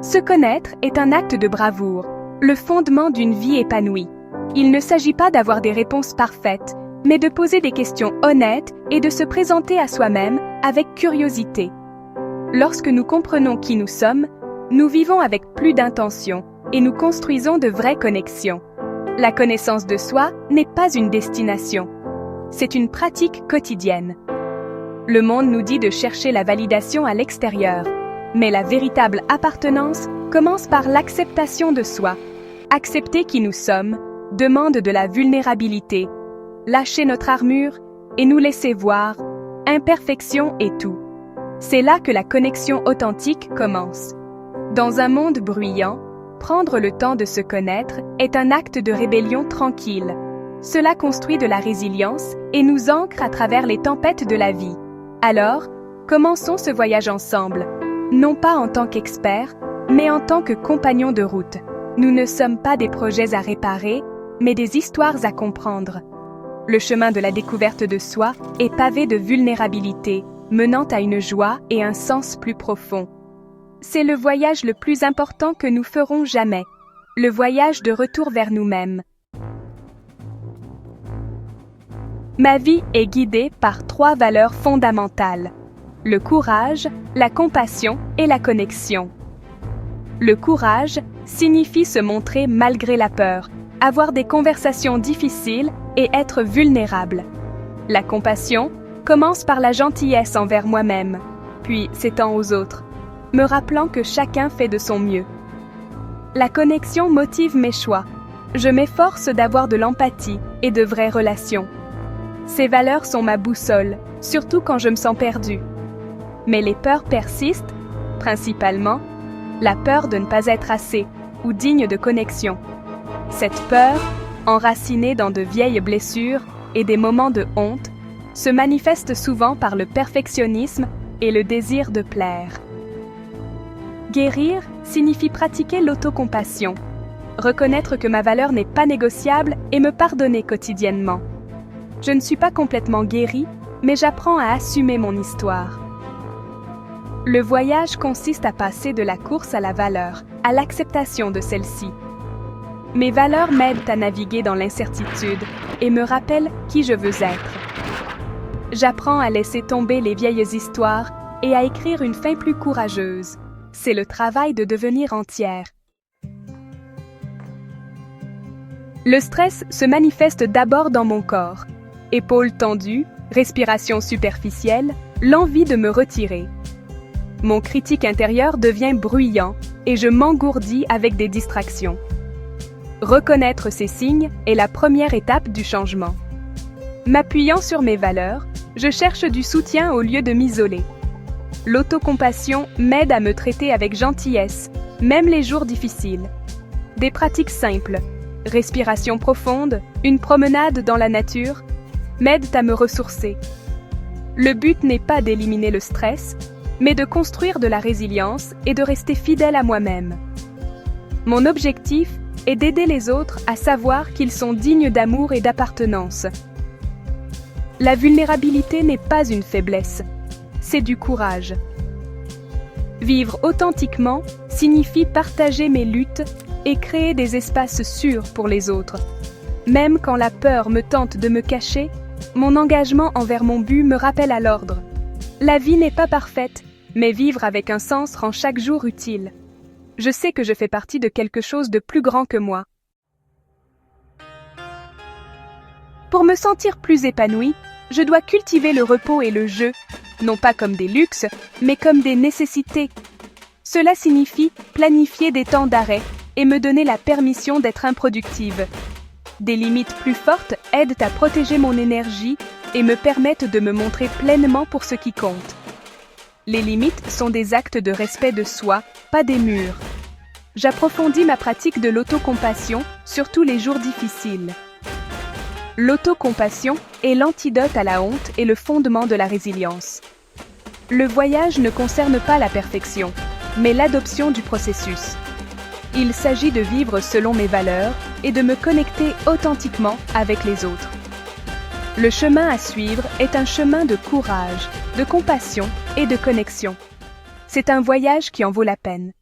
Se connaître est un acte de bravoure, le fondement d'une vie épanouie. Il ne s'agit pas d'avoir des réponses parfaites, mais de poser des questions honnêtes et de se présenter à soi-même avec curiosité. Lorsque nous comprenons qui nous sommes, nous vivons avec plus d'intention et nous construisons de vraies connexions. La connaissance de soi n'est pas une destination, c'est une pratique quotidienne. Le monde nous dit de chercher la validation à l'extérieur, mais la véritable appartenance commence par l'acceptation de soi. Accepter qui nous sommes demande de la vulnérabilité, lâcher notre armure et nous laisser voir, imperfection et tout. C'est là que la connexion authentique commence. Dans un monde bruyant, prendre le temps de se connaître est un acte de rébellion tranquille. Cela construit de la résilience et nous ancre à travers les tempêtes de la vie. Alors, commençons ce voyage ensemble, non pas en tant qu'experts, mais en tant que compagnons de route. Nous ne sommes pas des projets à réparer, mais des histoires à comprendre. Le chemin de la découverte de soi est pavé de vulnérabilité, menant à une joie et un sens plus profond. C'est le voyage le plus important que nous ferons jamais, le voyage de retour vers nous-mêmes. Ma vie est guidée par 3 valeurs fondamentales: le courage, la compassion et la connexion. Le courage signifie se montrer malgré la peur, avoir des conversations difficiles et être vulnérable. La compassion commence par la gentillesse envers moi-même, puis s'étend aux autres, me rappelant que chacun fait de son mieux. La connexion motive mes choix. Je m'efforce d'avoir de l'empathie et de vraies relations. Ces valeurs sont ma boussole, surtout quand je me sens perdue. Mais les peurs persistent, principalement la peur de ne pas être assez ou digne de connexion. Cette peur, enracinée dans de vieilles blessures et des moments de honte, se manifeste souvent par le perfectionnisme et le désir de plaire. Guérir signifie pratiquer l'autocompassion, reconnaître que ma valeur n'est pas négociable et me pardonner quotidiennement. Je ne suis pas complètement guérie, mais j'apprends à assumer mon histoire. Le voyage consiste à passer de la course à la valeur, à l'acceptation de celle-ci. Mes valeurs m'aident à naviguer dans l'incertitude et me rappellent qui je veux être. J'apprends à laisser tomber les vieilles histoires et à écrire une fin plus courageuse. C'est le travail de devenir entière. Le stress se manifeste d'abord dans mon corps. Épaules tendues, respiration superficielle, l'envie de me retirer. Mon critique intérieur devient bruyant et je m'engourdis avec des distractions. Reconnaître ces signes est la première étape du changement. M'appuyant sur mes valeurs, je cherche du soutien au lieu de m'isoler. L'autocompassion m'aide à me traiter avec gentillesse, même les jours difficiles. Des pratiques simples, respiration profonde, une promenade dans la nature, m'aident à me ressourcer. Le but n'est pas d'éliminer le stress, mais de construire de la résilience et de rester fidèle à moi-même. Mon objectif est d'aider les autres à savoir qu'ils sont dignes d'amour et d'appartenance. La vulnérabilité n'est pas une faiblesse, c'est du courage. Vivre authentiquement signifie partager mes luttes et créer des espaces sûrs pour les autres. Même quand la peur me tente de me cacher, mon engagement envers mon but me rappelle à l'ordre. La vie n'est pas parfaite, mais vivre avec un sens rend chaque jour utile. Je sais que je fais partie de quelque chose de plus grand que moi. Pour me sentir plus épanouie, je dois cultiver le repos et le jeu, non pas comme des luxes, mais comme des nécessités. Cela signifie planifier des temps d'arrêt et me donner la permission d'être improductive. Des limites plus fortes aident à protéger mon énergie et me permettent de me montrer pleinement pour ce qui compte. Les limites sont des actes de respect de soi, pas des murs. J'approfondis ma pratique de l'autocompassion, surtout les jours difficiles. L'autocompassion est l'antidote à la honte et le fondement de la résilience. Le voyage ne concerne pas la perfection, mais l'adoption du processus. Il s'agit de vivre selon mes valeurs et de me connecter authentiquement avec les autres. Le chemin à suivre est un chemin de courage, de compassion et de connexion. C'est un voyage qui en vaut la peine.